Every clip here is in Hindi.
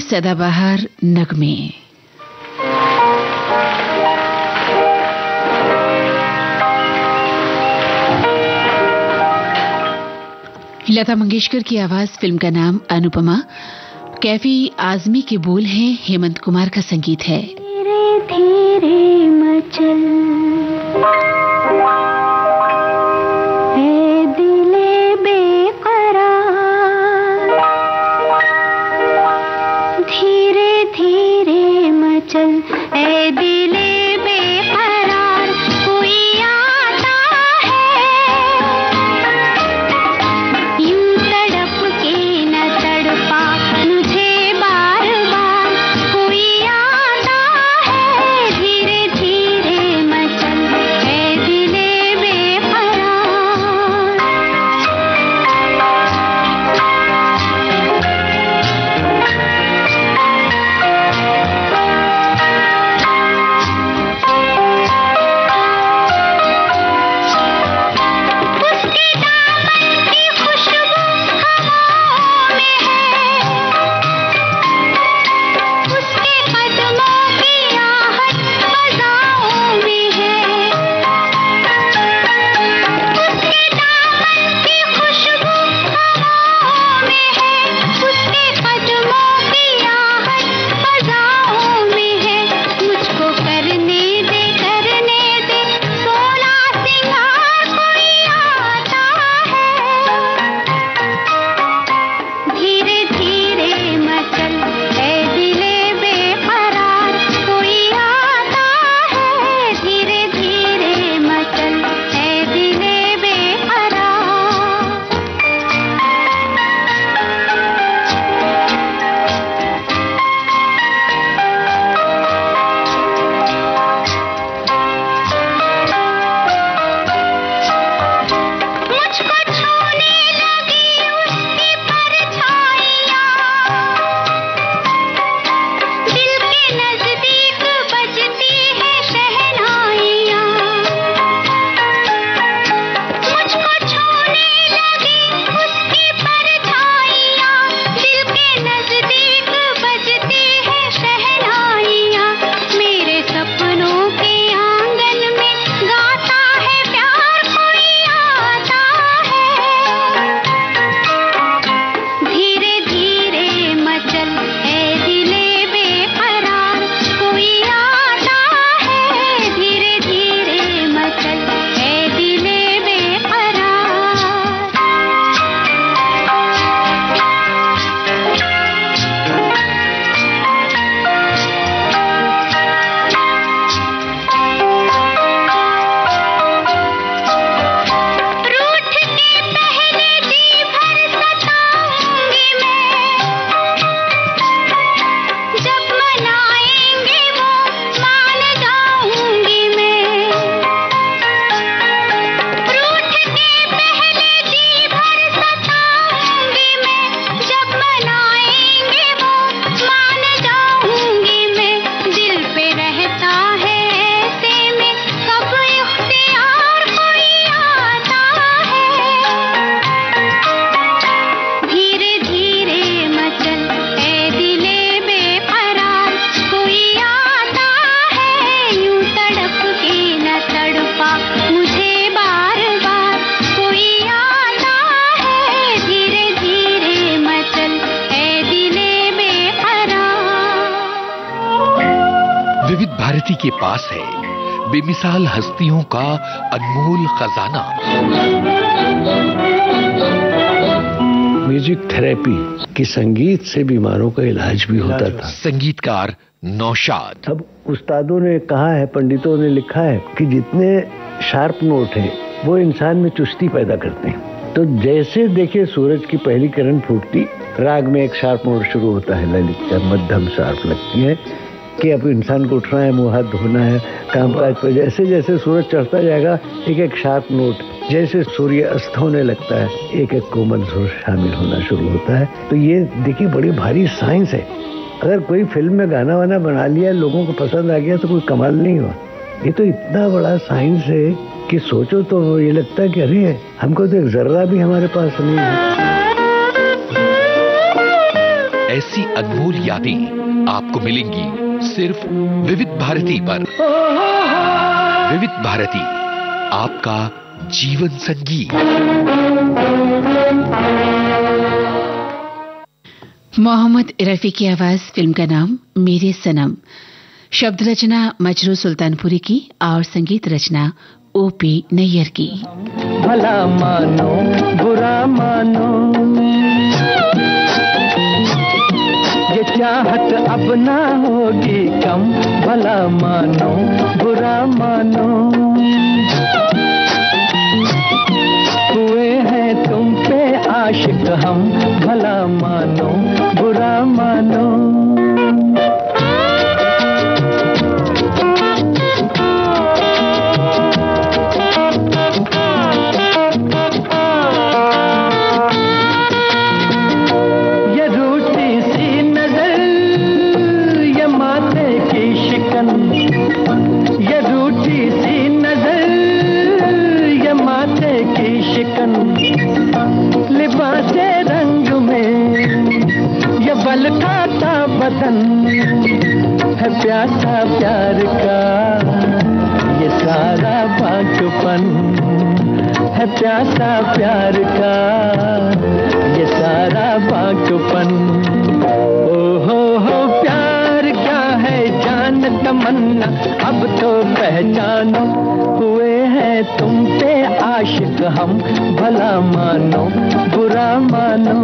सदाबहार नगमे। लता मंगेशकर की आवाज, फिल्म का नाम अनुपमा। कैफी आजमी के बोल हैं, हेमंत कुमार का संगीत है। धीरे धीरे मचल ए दिले बेकरार, धीरे धीरे मचल ए दिले बेकरार, कोई आता है यूं तड़प के न तड़पा मुझे बार बार, कोई आता है धीरे धीरे मचल ए दिले बेकरार। उसके दामन की खुशबू हवाओं में है, उसके कदमों की आहट फज़ाओं में है, उसके दामन की खुशबू हवाओं में है, उसके कदमों की आहट फज़ाओं में है। मुझको करने दे सोला सिंगार, कोई आता है धीरे धीरे मचल ए दिले बेकरार, कोई आता है धीरे धीरे मचल ए दिले बेकरार। मुझको छूने लगी उसकी परछाइयाँ, दिल के नजदीक बजती है शहनाइयाँ। मुझको छूने लगी उसकी परछाइयाँ, दिल के नजदीक बजती है शहनाइयाँ। मेरे सपनों के आंगन में गाता है प्यार, कोई आता है धीरे धीरे मचल ए दिले बेकरार, कोई आता है धीरे धीरे मचल ए दिले बेकरार। रूठ के पहले जी भर सताऊंगी मैं, जब मनाएंगे वो मान जाऊंगी मैं। रूठ के पहले जी भर सताऊंगी मैं, जब मनाएंगे वो मान जाऊंगी मैं। दिल पे रहता है ऐसे में कब इख्तियार, कोई आता है धीरे धीरे मचल ए दिले बेकरार, कोई आता है यूं तड़प के न तड़पा मुझे बार बार, कोई आता है धीरे धीरे मचल ए दिले बेकरार। विविध भारती के पास है बेमिसाल हस्तियों का अनमोल खजाना। म्यूजिक थेरेपी कि संगीत से बीमारों का इलाज भी होता था। संगीतकार नौशाद। अब उस्तादों ने कहा है, पंडितों ने लिखा है कि जितने शार्प नोट हैं वो इंसान में चुस्ती पैदा करते हैं। तो जैसे देखिए सूरज की पहली किरण फूटती, राग में एक शार्प नोट शुरू होता है, ललित का मध्यम शार्प लगती है कि अब इंसान को उठना है, मुंह हाथ धोना है, कामकाज पर। जैसे जैसे सूरज चढ़ता जाएगा एक एक शार्प नोट, जैसे सूर्य अस्त होने लगता है एक एक कोमल सुर शामिल होना शुरू होता है। तो ये देखिए बड़ी भारी साइंस है। अगर कोई फिल्म में गाना वाना बना लिया, लोगों को पसंद आ गया तो कोई कमाल नहीं हुआ। ये तो इतना बड़ा साइंस है कि सोचो तो ये लगता है कि अरे हमको तो एक जर्रा भी हमारे पास नहीं है। ऐसी अनमोल यादें आपको मिलेंगी सिर्फ विविध भारती पर। विविध भारती, आपका जीवन संगीत। मोहम्मद रफी की आवाज, फिल्म का नाम मेरे सनम। शब्द रचना मजरू सुल्तानपुरी की और संगीत रचना ओपी नैयर की। भला मानो बुरा मानो, ये चाहत अब ना होगी कम। भला मानो बुरा मानो, हुए हैं तुम पे आशिक हम। भला मानो बुरा मानो। ये रूठी सी नजर, ये माथे की शिकन, ये रूठी सी नजर, ये माथे की शिकन, लिबासे रंग में ये बल खाता बदन है प्यासा प्यार का। ये सारा बांझपन है प्यासा प्यार का, ये सारा बांझपन। ओ हो प्यार क्या है जान तमन्ना, अब तो पहचानो। हुए हैं तुम पे आशिक हम। भला मानो बुरा मानो,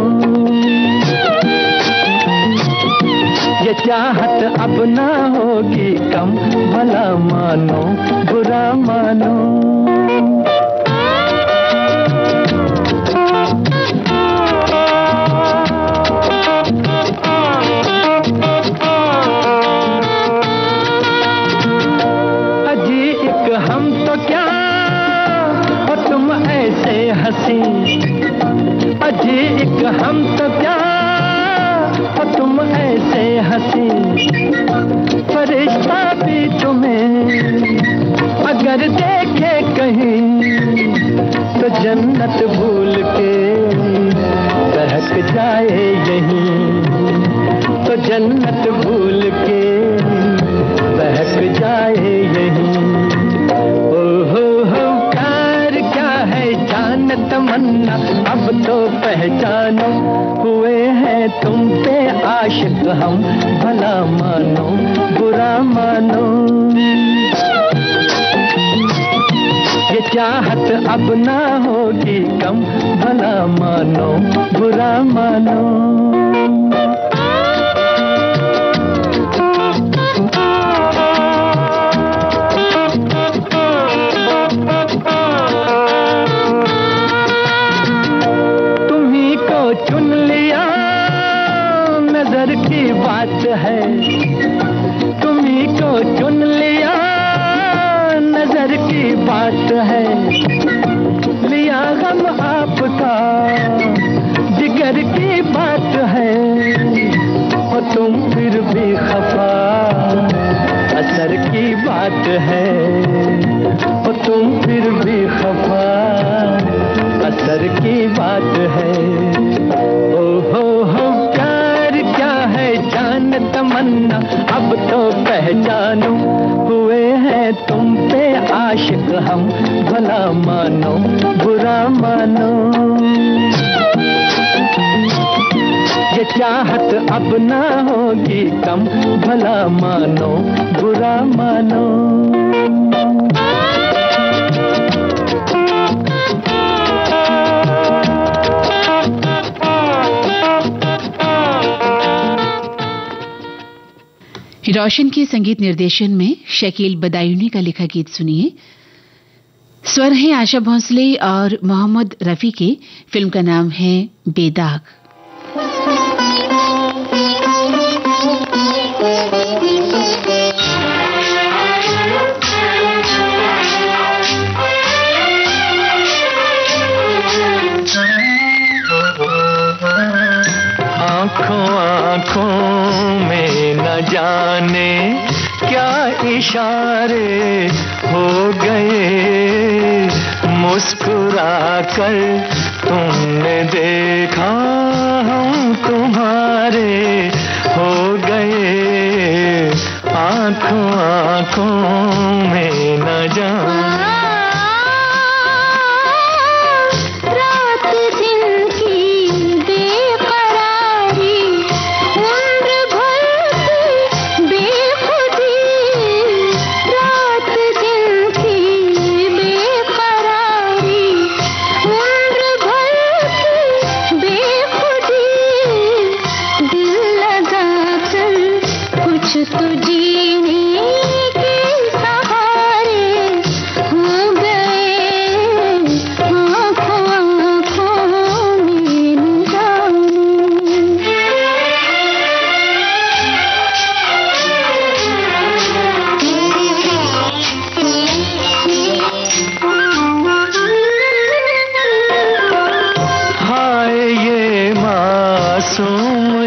ये चाहत अब ना होगी कम। भला मानो बुरा मानो। अजी एक हम तो क्या और तुम ऐसे हंसी, अजी एक हम तो क्या और तुम ऐसे हंसी। फरिश्ता भी तुम्हें अगर देखे कहीं तो जन्नत भूल के बहक जाए यहीं, तो जन्नत भूल के बहक जाए यहीं। ओ हो प्यार क्या है जान तमन्ना, अब तो पहचानो। हुए हैं तुम पे आशिक हम। भला मानो बुरा मानो, ये चाहत अब ना होगी कम। भला मानो बुरा मानो। तुम्ही को चुन लिया नजर की बात है, तुम्ही को चुन लिया नजर की बात है। लिया गम आपका जिगर की बात है, और तुम फिर भी खफा असर की बात है, और तुम फिर भी खफा असर की बात है। ओ हो प्यार क्या है जान तमन्ना, अब तो पहचानो। हुए हैं तुम पे आशिक हम। भला मानो बुरा मानो, ये चाहत अब ना होगी कम। भला मानो बुरा मानो। रोशन के संगीत निर्देशन में शकील बदायूनी का लिखा गीत सुनिए। स्वर हैं आशा भोंसले और मोहम्मद रफी के। फिल्म का नाम है बेदाग। आँखों आँखों में न जाने क्या इशारे हो गए, मुस्कुरा कर तुमने देखा हम तुम्हारे हो गए, आंखों आंखों में न जाने।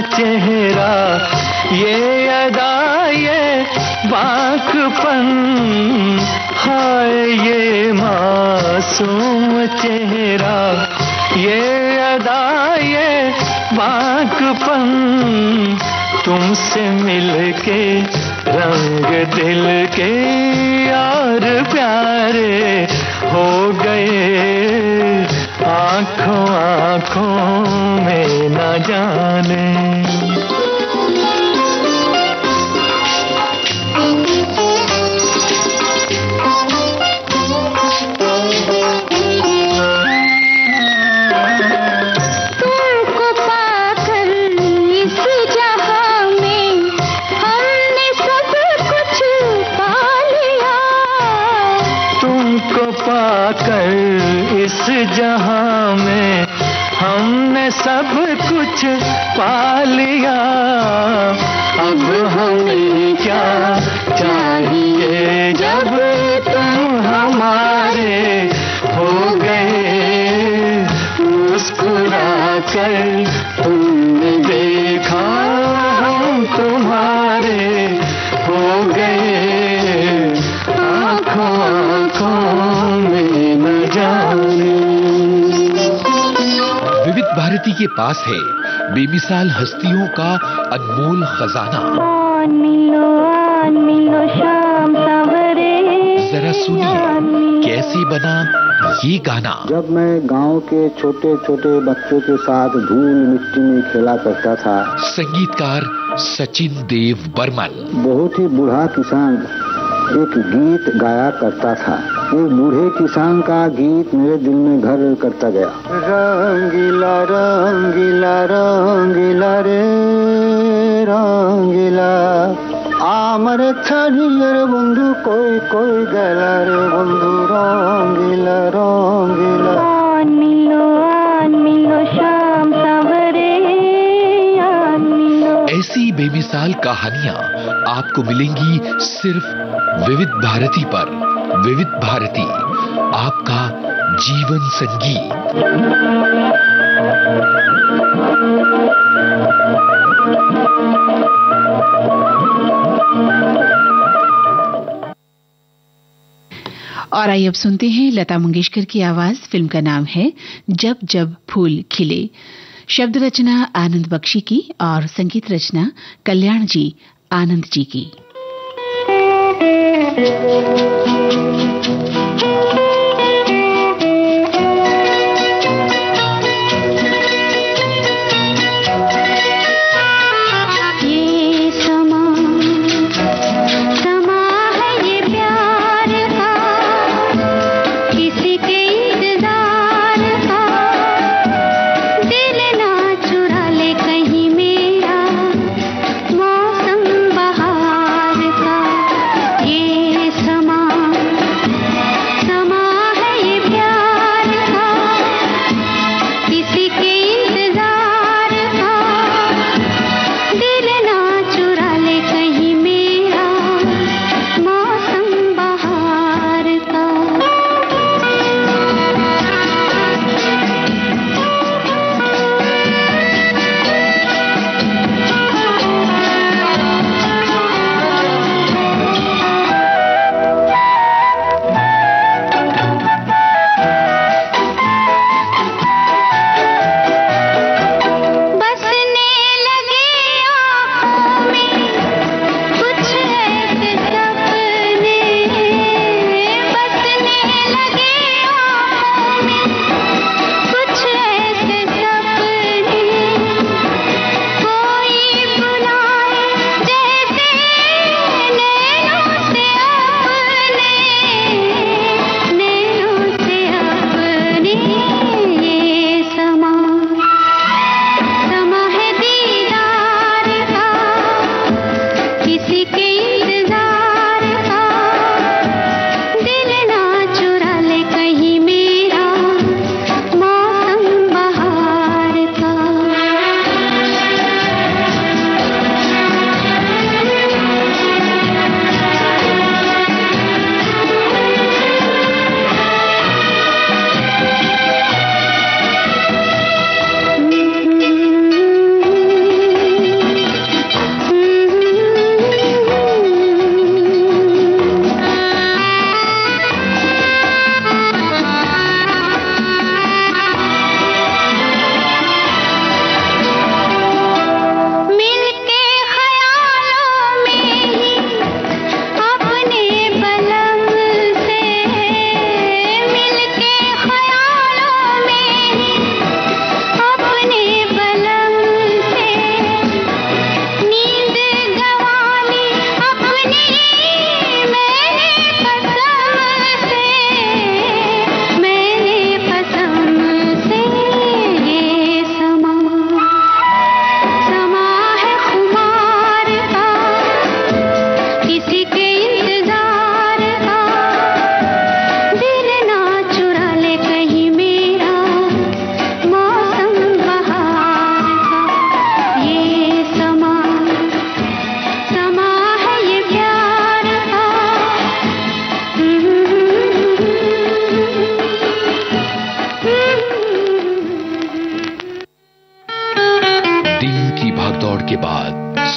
चेहरा ये अदा ये बांकपन, हाय ये मासूम चेहरा ये अदा ये बांकपन, तुमसे मिलके रंग दिल के और प्यारे हो गए, आंखों आंखों में न जाने। पाकर इस जहां में हमने सब कुछ पा लिया, अब हमें क्या चाहिए जब तुम हमारे हो गए, मुस्कुरा कर तुमने देखा हम तुम्हारे हो गए, आंखों आंखों में न जाने। विविध भारती के पास है बेमिसाल हस्तियों का अनमोल खजाना। शाम सवरे, जरा सुनिए कैसे बना ये गाना। जब मैं गांव के छोटे छोटे बच्चों के साथ धूल मिट्टी में खेला करता था। संगीतकार सचिन देव बर्मन। बहुत ही बूढ़ा किसान एक गीत गाया करता था। एक बूढ़े किसान का गीत मेरे दिल में घर करता गया। रंगीला रंगीला रंगीला रे रंगीला, आमर छड़ियर बंधु कोई कोई गला रे बंधु, रंगीला रंगीला मिलो शाम सवरे, ऐसी बेमिसाल कहानियां आपको मिलेंगी सिर्फ विविध भारती पर। विविध भारती, आपका जीवन संगीत। और आइए अब सुनते हैं लता मंगेशकर की आवाज। फिल्म का नाम है जब जब फूल खिले। शब्द रचना आनंद बख्शी की और संगीत रचना कल्याण जी आनंद जी की।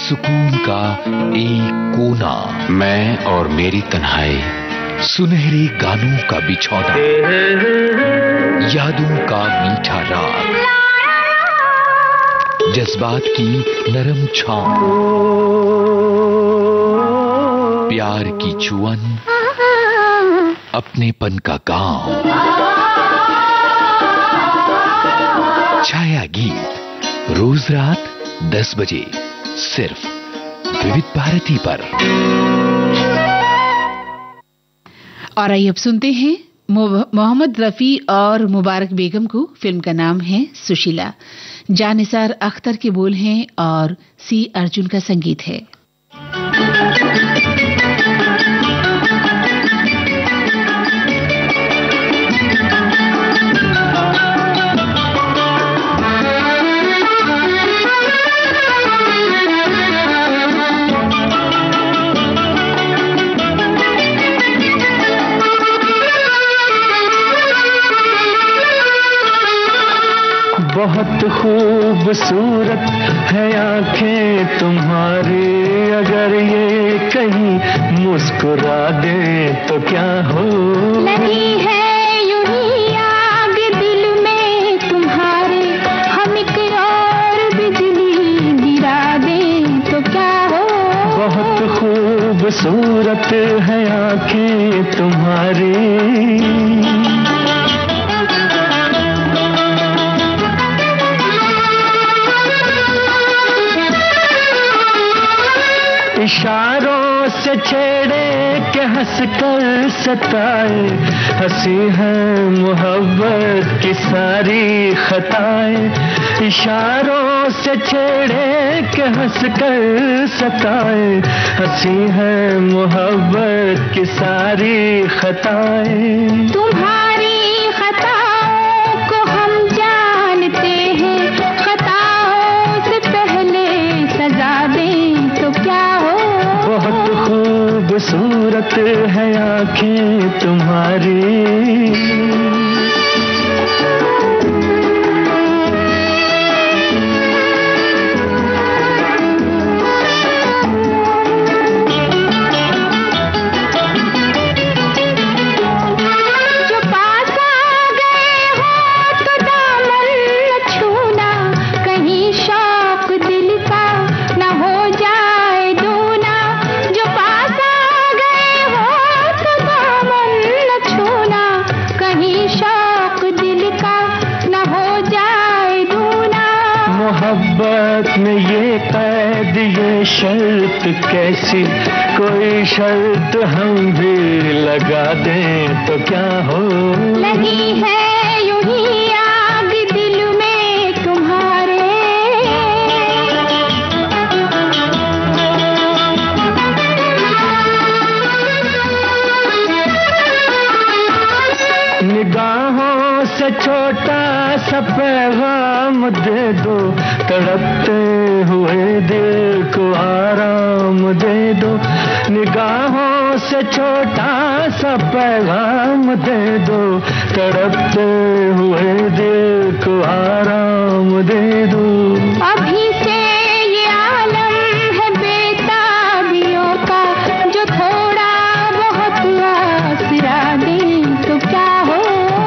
सुकून का एक कोना, मैं और मेरी तन्हाई, सुनहरे गानों का बिछौना, यादों का मीठा राग, जज्बात की नरम छाँव, प्यार की चुअन, अपनेपन का गांव। छाया गीत रोज रात 10 बजे सिर्फ विविध भारती पर। और आइए अब सुनते हैं मोहम्मद रफी और मुबारक बेगम को। फिल्म का नाम है सुशीला। जानिसार अख्तर के बोल हैं और सी अर्जुन का संगीत है। बहुत खूबसूरत है आंखें तुम्हारी, अगर ये कहीं मुस्कुरा दे तो क्या हो। लगी है यूं ही आग दिल में तुम्हारे, हम एक और बिजली गिरा दे तो क्या हो। बहुत खूबसूरत है आंखें तुम्हारी, इशारों से छेड़े के हंस कर सताए, हंसी है मोहब्बत की सारी खताएं। इशारों से छेड़े के हंस कर सताए, हंसी है मोहब्बत की सारी खताएं। तुम्हारी खताओं को हम जानते हैं, खताओं से पहले सजा दें तो क्या हो। बहुत खूबसूरत है आंखें तुम्हारी। मोहब्बत में ये कैद ये शर्त कैसी, कोई शर्त हम भी लगा दें तो क्या हो। लगी है यूं ही आग दिल में तुम्हारे, निगाहों से छोटा सा पैगाम दे दो, तड़पते हुए दिल को आराम दे दो। निगाहों से छोटा सा पैगाम दे दो, तड़पते हुए दिल को आराम दे दो। अभी से ये आलम है बेताबियों का, जो थोड़ा बहुत आसरा दे तो क्या हो।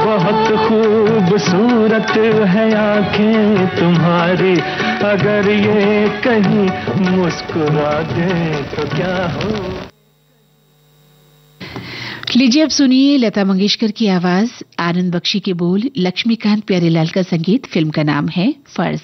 बहुत खूबसूरत है आंखें तुम्हारी, अगर ये कहीं मुस्कुरा दे तो क्या हो। लीजिए अब सुनिए लता मंगेशकर की आवाज, आनंद बख्शी के बोल, लक्ष्मीकांत प्यारेलाल का संगीत। फिल्म का नाम है फर्ज।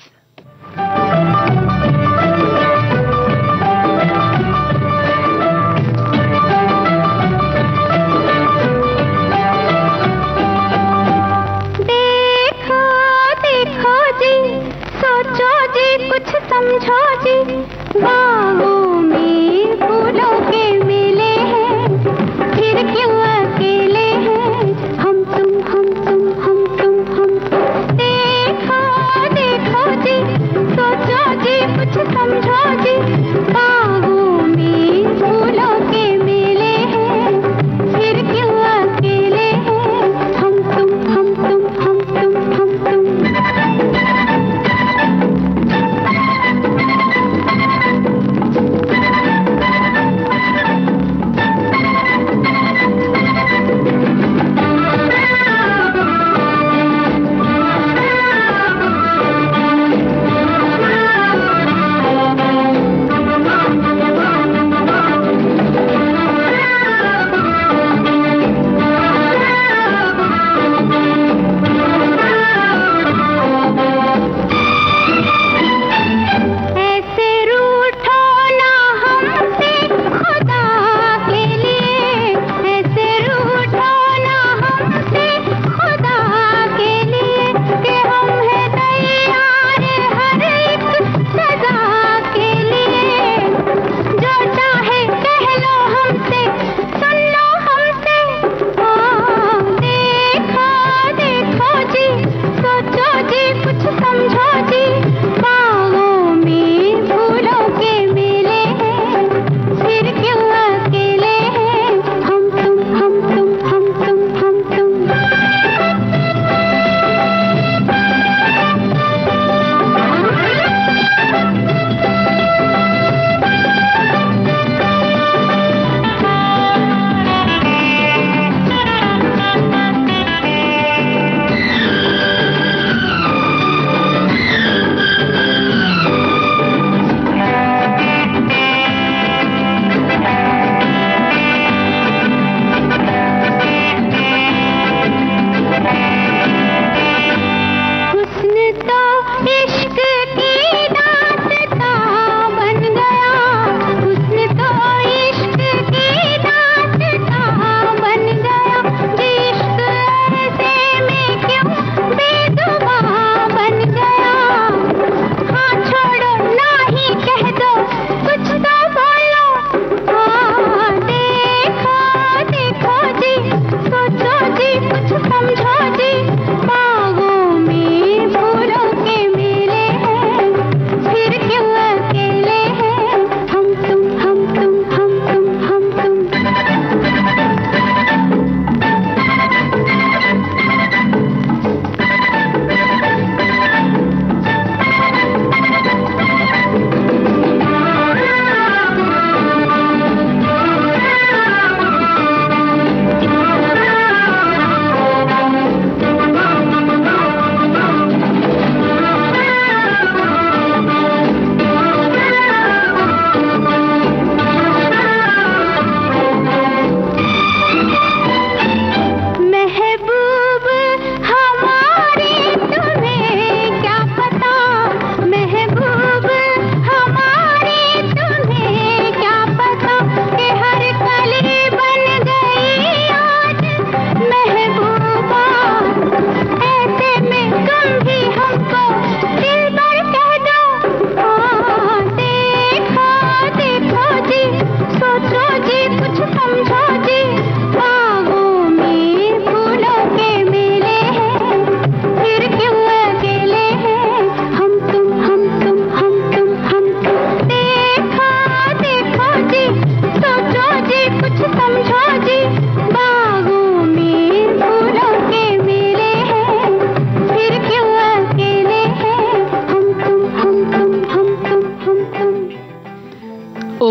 कुछ समझो जी, बाहों में फूलों के मेले हैं, फिर क्यों अकेले हैं हम तुम हम तुम हम तुम हम तुम। देखो देखो जी, सोचो जी,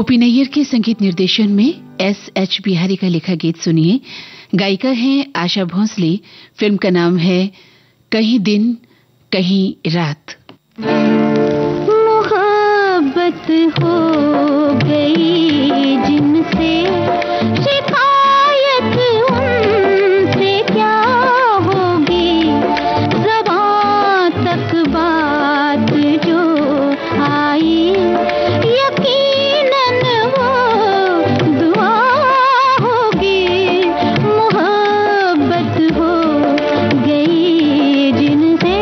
ओपी नैयर के संगीत निर्देशन में S.H. बिहारी का लिखा गीत सुनिए। गायिका हैं आशा भोसले। फिल्म का नाम है कहीं दिन कहीं रात। मोहब्बत हो गई जिनसे शिकायत उनसे क्या होगी, ज़बां तक बात जो आई यकीनन वो दुआ होगी। मोहब्बत हो गई जिनसे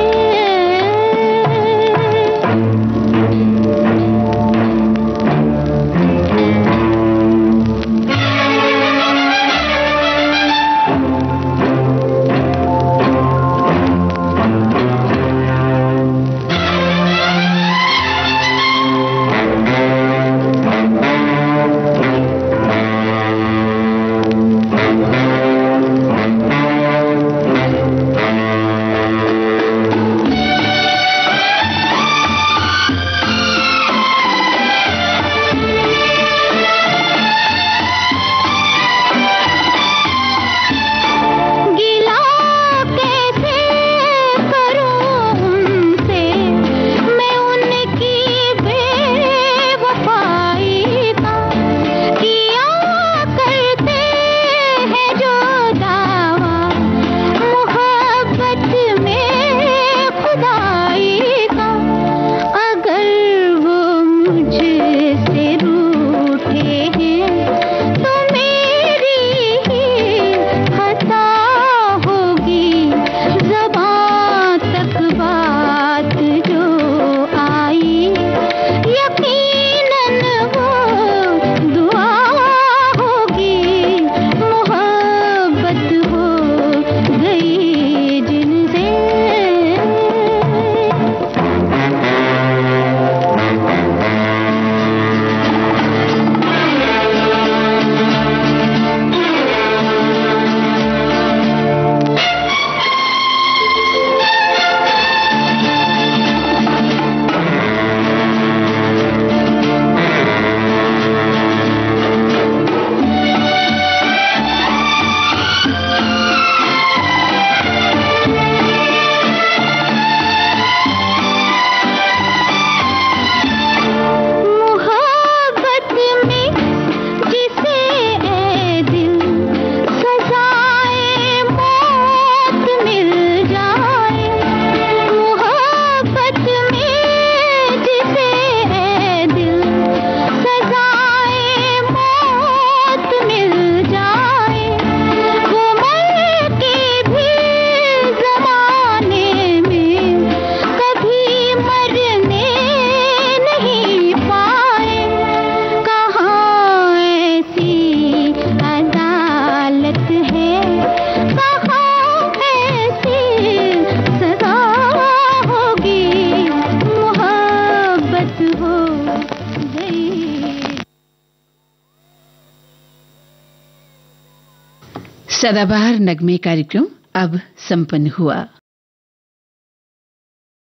सदाबहार नगमे कार्यक्रम अब संपन्न हुआ।